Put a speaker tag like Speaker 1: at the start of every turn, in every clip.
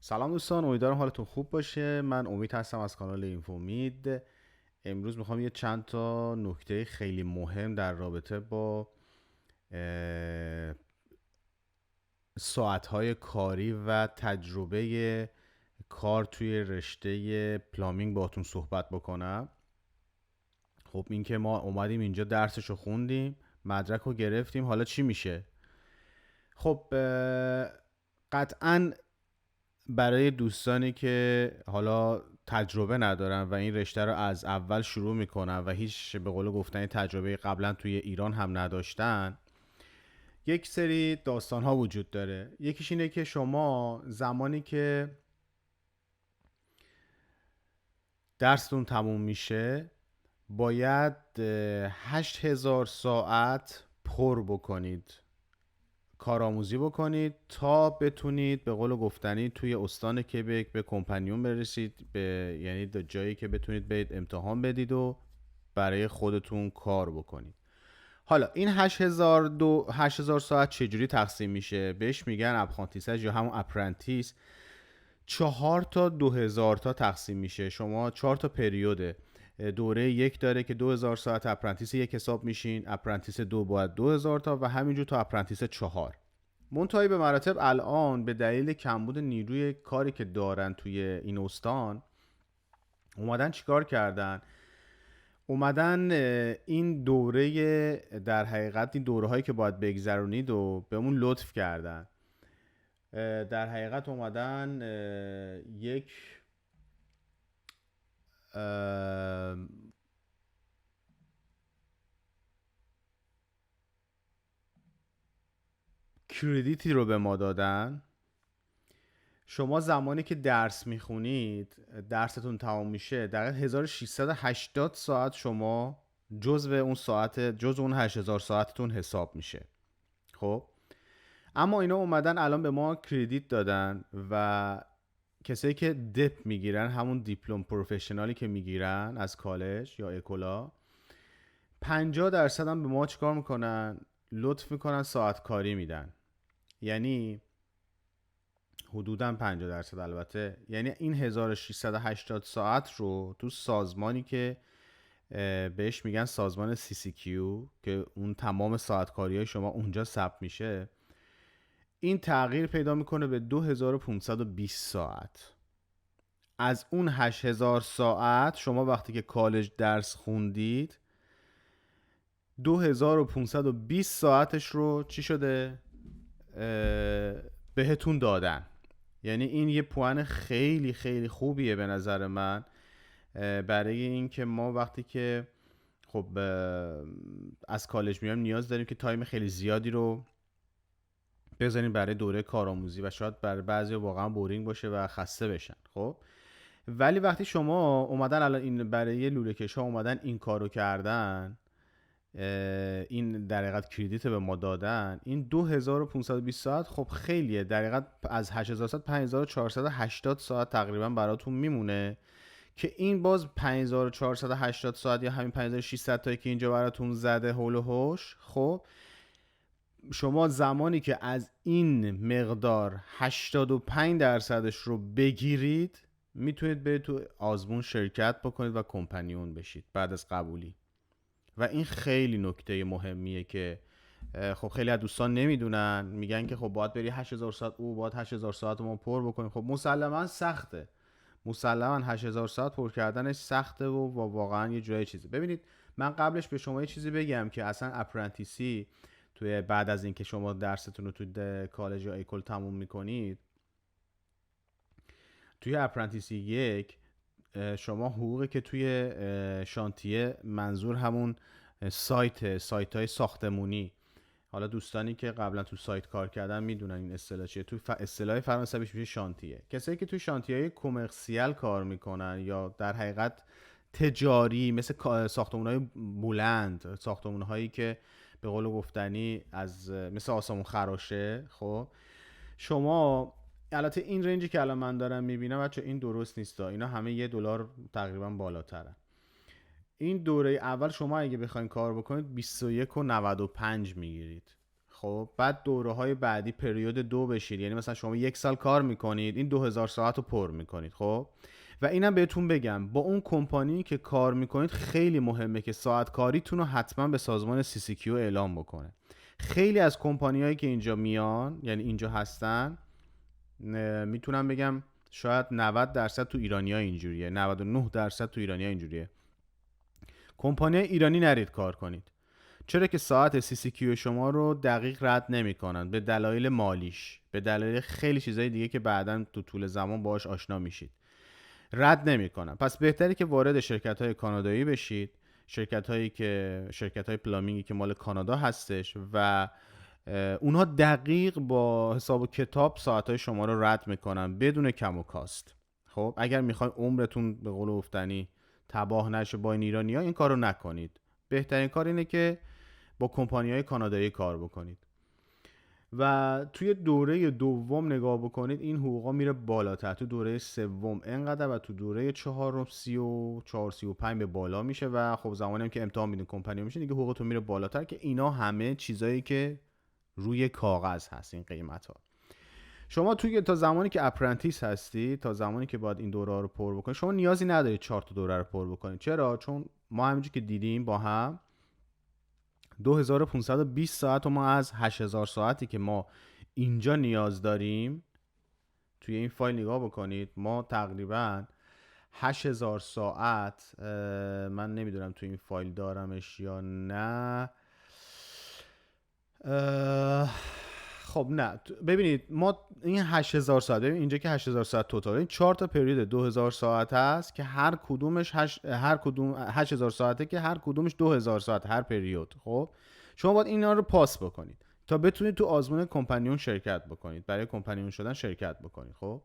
Speaker 1: سلام دوستان، امیدوارم حالتون خوب باشه. من امید هستم از کانال اینفومید. امروز میخوام یه چند تا نکته خیلی مهم در رابطه با ساعتهای کاری و تجربه کار توی رشته پلامینگ باهاتون صحبت بکنم. خب این که ما اومدیم اینجا درسشو خوندیم، مدرک رو گرفتیم، حالا چی میشه؟ خب قطعا برای دوستانی که حالا تجربه ندارن و این رشته رو از اول شروع میکنن و هیچ به قول گفتن تجربه قبلا توی ایران هم نداشتن، یک سری داستان ها وجود داره. یکیش اینه که شما زمانی که درستون تموم میشه باید 8000 ساعت پر بکنید، کارآموزی بکنید تا بتونید به قول گفتنی توی استان کبک به کمپانیون برسید، به یعنی به جایی که بتونید برید امتحان بدید و برای خودتون کار بکنید. حالا این 8000 ساعت چجوری تقسیم میشه؟ بهش میگن اپرانتیساژ یا همون اپرنتیس. 4 تا 2000 تا تقسیم میشه. شما 4 تا پریود دوره یک داره که 2000 ساعت اپرنتیس یک حساب میشین، اپرنتیس دو باید 2000 تا و همینجور تا اپرنتیس 4. منتهی به مراتب الان به دلیل کمبود نیروی کاری که دارن توی این استان اومدن چیکار کردن؟ اومدن این دوره، در حقیقت این دوره هایی که باید بگذرونید و به اون لطف کردن. در حقیقت اومدن یک کردیتی رو به ما دادن. شما زمانی که درس میخونید، درستون تمام میشه، دقیقا 1680 ساعت شما جزو اون 8000 ساعتتون حساب میشه. خب اما اینا اومدن الان به ما کردیت دادن و کسایی که دپ میگیرن، همون دیپلم پروفشنالی که میگیرن از کالج یا اکولا، 50% هم به ما چیکار میکنن؟ لطف میکنن ساعت کاری میدن. یعنی حدوداً 50%، البته یعنی این 1680 ساعت رو تو سازمانی که بهش میگن سازمان CCQ که اون تمام ساعت کاری های شما اونجا ثبت میشه، این تغییر پیدا میکنه به 2520 ساعت. از اون 8000 ساعت شما وقتی که کالج درس خوندید 2520 ساعتش رو چی شده؟ بهتون دادن. یعنی این یه پوان خیلی خیلی خوبیه به نظر من، برای این که ما وقتی که خب از کالج میایم نیاز داریم که تایم خیلی زیادی رو بذاریم برای دوره کارآموزی و شاید برای بعضی واقعا بورینگ باشه و خسته بشن. خب ولی وقتی شما اومدن الان این برای لوله کش ها اومدن این کارو کردن، این در حقیقت کردیت به ما دادن، این 2520 ساعت خب خیلیه. در حقیقت از 8000 ساعت 5480 ساعت تقریبا براتون میمونه که این باز 5480 ساعت یا همین 5600 تایی که اینجا براتون زده هول و هوش. خب شما زمانی که از این مقدار 85% رو بگیرید میتونید برید تو آزمون شرکت بکنید و کمپانیون بشید بعد از قبولی. و این خیلی نکته مهمیه که خب خیلی از دوستان نمیدونن، میگن که خب باید بری 8000 ساعت، باید 8000 ساعت ما پر بکنیم. خب مسلما سخته، مسلما 8000 ساعت پر کردنش سخته و واقعا یه جای چیزی. ببینید من قبلش به شما یه چیزی بگم که اصلا اپرنتیسی توی بعد از اینکه شما درستون رو توی کالج یا ایکل تموم میکنید، توی اپرنتیسی یک شما حقوقی که توی شانتیه، منظور همون سایت های ساختمونی، حالا دوستانی که قبلا تو سایت کار کردن میدونن این اصطلاح چیه، تو اصطلاح فرانسویش میشه شانتیه. کسایی که توی شانتیه های کمرسیال کار میکنن یا در حقیقت تجاری، مثل ساختمون های بلند، ساختمون هایی که به قول گفتنی از مثل آسمون خراشه، خب شما البته این رنجی که الان من دارم میبینم بچه این درست نیستا، اینا همه $1 تقریبا بالاترن. این دوره اول شما اگه بخواین کار بکنید 21.95 میگیرید. خب بعد دوره های بعدی پریود 2 بشید، یعنی مثلا شما 1 سال کار میکنید، این 2000 ساعت رو پر میکنید. خب و اینم بهتون بگم با اون کمپانی که کار میکنید خیلی مهمه که ساعت کاریتون رو حتما به سازمان CCQ اعلام بکنه. خیلی از کمپانیایی که اینجا میان، یعنی اینجا هستن، میتونم بگم شاید 90% تو ایرانی‌ها اینجوریه، 99% تو ایرانی‌ها اینجوریه. کمپانی ایرانی نرید کار کنید، چرا که ساعت CCQ شما رو دقیق رد نمی‌کنن به دلایل مالیش، به دلایل خیلی چیزای دیگه که بعداً تو طول زمان باهاش آشنا میشید، رد نمی‌کنن. پس بهتره که وارد شرکت‌های کانادایی بشید، شرکت‌های پلامینگی که مال کانادا هستش و اونها دقیق با حساب و کتاب ساعت‌های شما رو رد میکنن بدون کم و کاست. خب اگر میخواین عمرتون به قول گفتنی تباه نشه با این ایرانی‌ها، این کارو نکنید. بهترین کار اینه که با کمپانی‌های کانادایی کار بکنید و توی دوره دوم نگاه بکنید این حقوقا میره بالاتر. تو دوره سوم اینقدر و تو دوره چهارم 34-35 به بالا میشه و خب زمانی هم که امتحان میدین کمپانی میشه دیگه حقوقتون میره بالاتر، که اینا همه چیزایی که روی کاغذ هست این قیمت ها. شما توی تا زمانی که اپرنتیس هستی، تا زمانی که باید این دوره ها رو پر بکنید، شما نیازی ندارید 4 تا دوره رو پر بکنید. چرا؟ چون ما همینجوری که دیدیم با هم 2520 ساعت و ما از 8000 ساعتی که ما اینجا نیاز داریم توی این فایل نگاه بکنید، ما تقریبا 8000 ساعت، من نمیدونم توی این فایل دارمش یا نه. خب نه، ببینید ما این 8000 ساعت، ببین اینجا که 8000 ساعت توتال، این 4 تا پریود 2000 ساعت هست که هر کدومش 8000 ساعته که هر کدومش 2000 ساعت هر پریود. خب شما باید اینا رو پاس بکنید تا بتونید تو آزمون کمپانیون شرکت بکنید، برای کمپانیون شدن شرکت بکنید. خب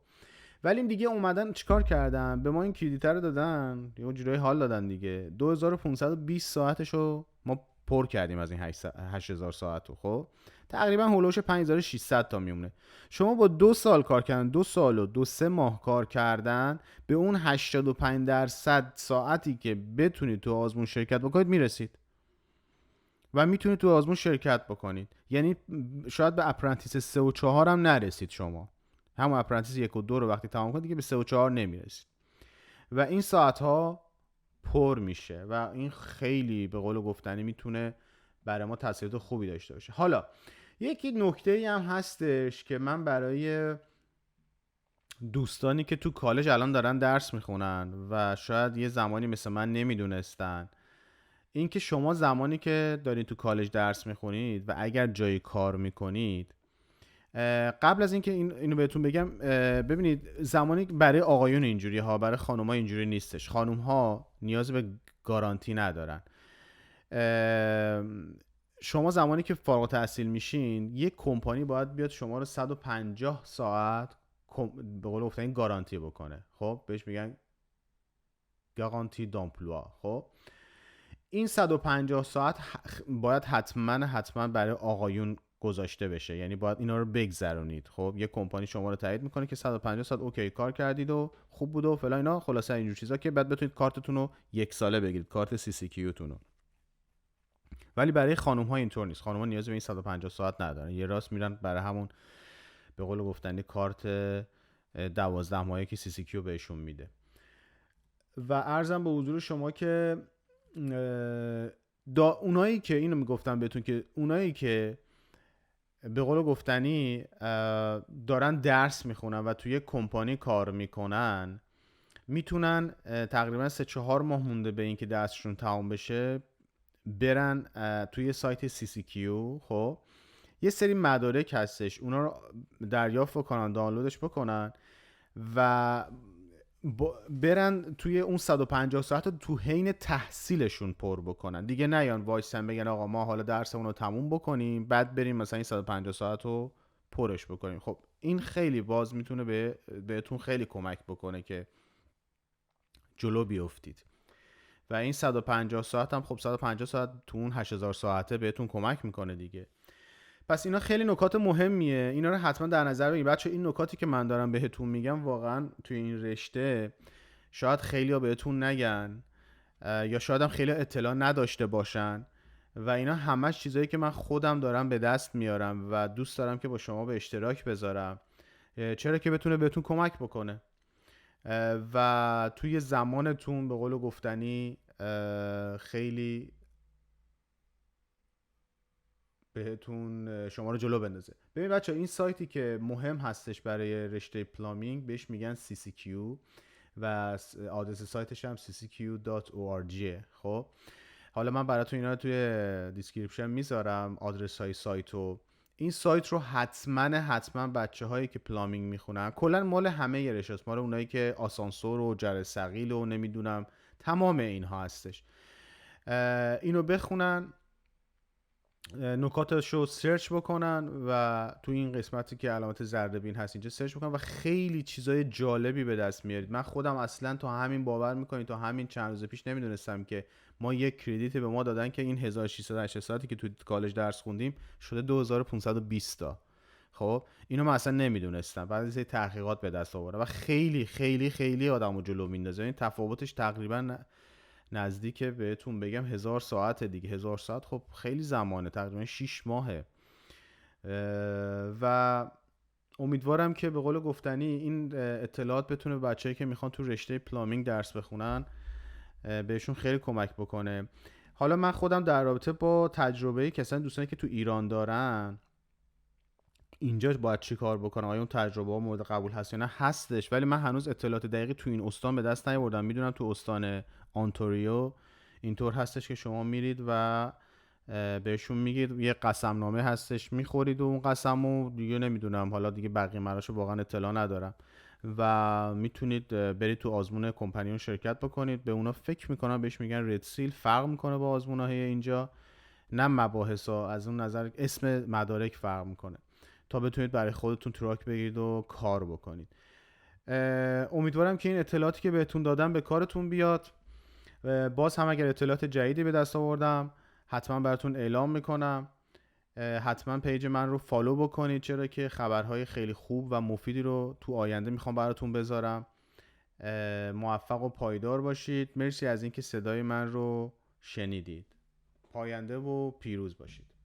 Speaker 1: ولی این دیگه اومدن چیکار کردن؟ به ما این کریدیت رو دادن، یه جورایی حال دادن دیگه. 2520 ساعتشو ما پر کردیم از این 8000 ساعت رو. خب تقریبا هولوش 5600 تا میمونه. شما با 2 سال کار کردن، 2 سال و 2-3 ماه کار کردن، به اون 85% ساعتی که بتونید تو آزمون شرکت بکنید میرسید و میتونید تو آزمون شرکت بکنید. یعنی شاید به اپرنتیس 3 و 4 هم نرسید، شما همون اپرنتیس 1 و 2 رو وقتی تمام کنید دیگه به 3 و 4 نمیرسید و این ساعت ها پر میشه و این خیلی به قول گفتنی میتونه برای ما تاثیرات خوبی داشته باشه. حالا یکی نکته‌ای هم هستش که من برای دوستانی که تو کالج الان دارن درس میخونن و شاید یه زمانی مثل من نمیدونستن، این که شما زمانی که دارید تو کالج درس میخونید و اگر جای کار میکنید، قبل از اینکه اینو بهتون بگم، ببینید زمانی برای آقایون اینجوری ها، برای خانوم ها اینجوری نیستش. خانوم ها نیاز به گارانتی ندارن. شما زمانی که فارغ التحصیل میشین، یک کمپانی باید بیاد شما رو 150 ساعت به قول گفتن گارانتی بکنه. خب بهش میگن گارانتی دامپلوا. خب این 150 ساعت باید حتما برای آقایون گذاشته بشه، یعنی باید اینا رو بگذرونید. خب یه کمپانی شما رو تایید میکنه که 150 ساعت اوکی کار کردید و خوب بود و فلان اینا، خلاصه اینجور چیزا که بعد بتونید کارتتون رو 1 ساله بگیرید، کارت CCQ تون رو. ولی برای خانم ها اینطور نیست. خانم ها نیاز به این 150 ساعت ندارن، یه راست میرن برای همون به قول گفتنی کارت 12 ماهه که CCQ بهشون میده. و عرضم به حضور شما که اونایی که اینو میگفتم بهتون که اونایی که به قول گفتنی دارن درس میخونن و توی کمپانی کار میکنن، میتونن تقریبا 3-4 ماه مونده به این که درسشون تمام بشه برن توی سایت CCQ. خب یه سری مدارک هستش، اونا رو دریافت کنن، دانلودش بکنن و برن توی اون 150 ساعت رو تو حین تحصیلشون پر بکنن. دیگه نیان وایسن بگن آقا ما حالا درسمون رو تموم بکنیم بعد بریم مثلا این 150 ساعت رو پرش بکنیم. خب این خیلی باز میتونه بهتون خیلی کمک بکنه که جلو بیافتید و این 150 ساعت هم خب 150 ساعت تو اون 8000 ساعته بهتون کمک میکنه دیگه. پس اینا خیلی نکات مهمیه، اینا رو حتما در نظر بگیرید بچه. این نکاتی که من دارم بهتون میگم واقعا توی این رشته شاید خیلی‌ها بهتون نگن یا شاید هم خیلی اطلاع نداشته باشن و اینا همش چیزایی که من خودم دارم به دست میارم و دوست دارم که با شما به اشتراک بذارم، چرا که بتونه بهتون کمک بکنه و توی زمانتون به قول گفتنی خیلی بهتون شما رو جلو بندازه. ببین بچه این سایتی که مهم هستش برای رشته پلامینگ بهش میگن CCQ و آدرس سایتش هم ccq.org. خب حالا من براتون اینا رو توی دیسکریپشن میذارم، آدرس های سایتو. این سایت رو حتما بچه هایی که پلامینگ میخونن، کلا مال همه یه رشته است، مال اونایی که آسانسور و جر ثقیل و نمیدونم تمام اینها هستش، اینو بخونن، نکاتش رو سرچ بکنن و تو این قسمتی که علامت زرد بین هست اینجا سرچ بکنن و خیلی چیزای جالبی به دست میارید. من خودم اصلا تا همین باور میکنید تا همین چند روز پیش نمیدونستم که ما یک کردیت به ما دادن که این 1680 ساعتی که تو کالج درس خوندیم شده 2520 تا. خب اینو من اصلا نمیدونستم، بعد از تحقیقات به دست آوردم و خیلی خیلی خیلی آدمو جلو میندازه. این تفاوتش تقریبا نزدیک بهتون بگم 1000 ساعت دیگه. 1000 ساعت خب خیلی زمانه، تقریبا 6 ماهه و امیدوارم که به قول گفتنی این اطلاعات بتونه بچه‌ای که میخوان تو رشته پلامینگ درس بخونن بهشون خیلی کمک بکنه. حالا من خودم در رابطه با تجربه کسانی دوستانی که تو ایران دارن اینجا باید چی کار بکنم، آیا اون تجربه ها مورد قبول هست یا نه، هستش، ولی من هنوز اطلاعات دقیقی تو این استان به دست نیاوردم. میدونم تو استان آنتاریو اینطور هستش که شما میرید و بهشون میگید یه قسم نامه هستش میخورید و اون قسمو دیگه نمیدونم، حالا دیگه بقیه مراشو واقعا اطلاع ندارم و میتونید برید تو آزمون کمپانیون شرکت بکنید. به اونا فکر میکنم بهش میگن رد سیل، فرق میکنه با آزمونهای اینجا، نه مباحثا، از اون نظر اسم مدارک فرق میکنه تا بتونید برای خودتون تراک بگیرید و کار بکنید. امیدوارم که این اطلاعاتی که بهتون دادم به کارتون بیاد. باز هم اگر اطلاعات جدیدی به دست آوردم حتما براتون اعلام میکنم. حتما پیج من رو فالو بکنید، چرا که خبرهای خیلی خوب و مفیدی رو تو آینده میخوام براتون بذارم. موفق و پایدار باشید. مرسی از اینکه صدای من رو شنیدید. پاینده و پیروز باشید.